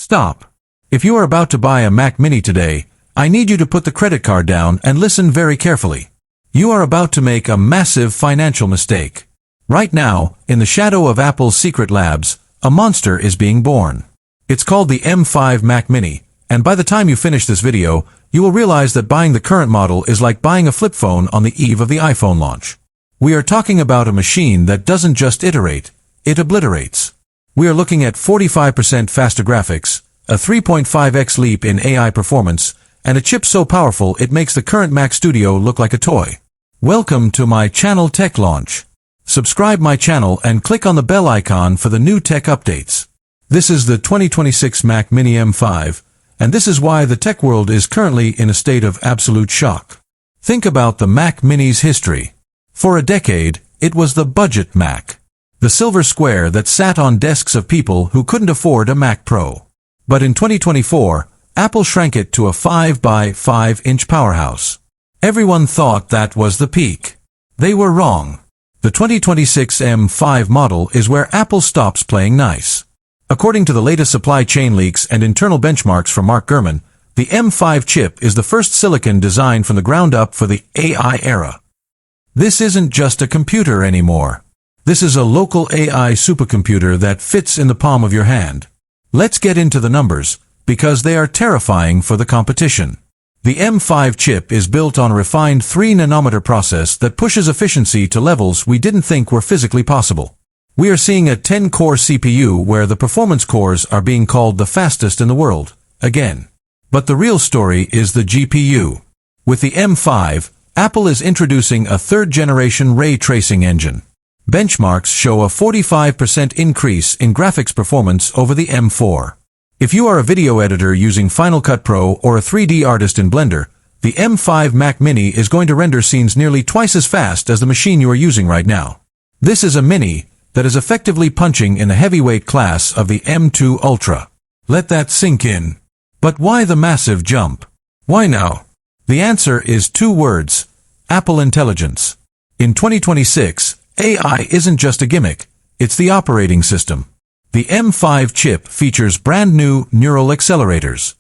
Stop. If you are about to buy a Mac Mini today, I need you to put the credit card down and listen very carefully. You are about to make a massive financial mistake. Right now, in the shadow of Apple's secret labs, a monster is being born. It's called the M5 Mac Mini, and by the time you finish this video, you will realize that buying the current model is like buying a flip phone on the eve of the iPhone launch. We are talking about a machine that doesn't just iterate, it obliterates. We are looking at 45% faster graphics, a 3.5x leap in AI performance, and a chip so powerful it makes the current Mac Studio look like a toy. Welcome to my channel Tech Launch. Subscribe my channel and click on the bell icon for the new tech updates. This is the 2026 Mac Mini M5, and this is why the tech world is currently in a state of absolute shock. Think about the Mac Mini's history. For a decade, it was the budget Mac. The silver square that sat on desks of people who couldn't afford a Mac Pro. But in 2024, Apple shrank it to a 5 by 5-inch powerhouse. Everyone thought that was the peak. They were wrong. The 2026 M5 model is where Apple stops playing nice. According to the latest supply chain leaks and internal benchmarks from Mark Gurman, the M5 chip is the first silicon designed from the ground up for the AI era. This isn't just a computer anymore. This is a local AI supercomputer that fits in the palm of your hand. Let's get into the numbers, because they are terrifying for the competition. The M5 chip is built on a refined 3-nanometer process that pushes efficiency to levels we didn't think were physically possible. We are seeing a 10-core CPU where the performance cores are being called the fastest in the world, again. But the real story is the GPU. With the M5, Apple is introducing a third-generation ray tracing engine. Benchmarks show a 45% increase in graphics performance over the M4. If you are a video editor using Final Cut Pro or a 3D artist in Blender, the M5 Mac Mini is going to render scenes nearly twice as fast as the machine you are using right now. This is a Mini that is effectively punching in the heavyweight class of the M2 Ultra. Let that sink in. But why the massive jump? Why now? The answer is 2 words: Apple Intelligence. In 2026, AI isn't just a gimmick, it's the operating system. The M5 chip features brand new neural accelerators.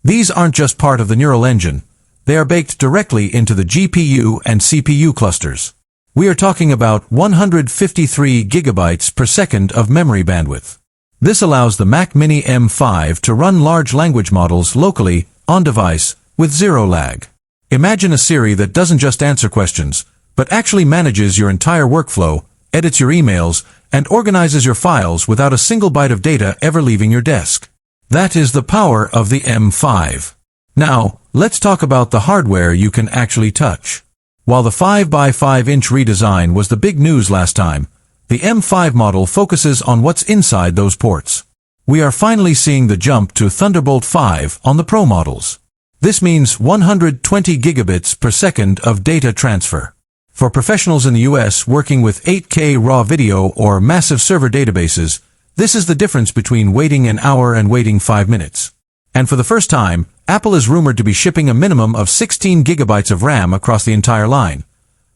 These aren't just part of the neural engine, they are baked directly into the GPU and CPU clusters. We are talking about 153 gigabytes per second of memory bandwidth. This allows the Mac Mini M5 to run large language models locally, on-device, with zero lag. Imagine a Siri that doesn't just answer questions, but actually manages your entire workflow, edits your emails, and organizes your files without a single byte of data ever leaving your desk. That is the power of the M5. Now, let's talk about the hardware you can actually touch. While the 5 by 5-inch redesign was the big news last time, the M5 model focuses on what's inside those ports. We are finally seeing the jump to Thunderbolt 5 on the Pro models. This means 120 gigabits per second of data transfer. For professionals in the US working with 8K raw video or massive server databases, this is the difference between waiting an hour and waiting 5 minutes. And for the first time, Apple is rumored to be shipping a minimum of 16 gigabytes of RAM across the entire line.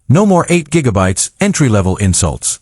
No more 8 gigabytes entry-level insults.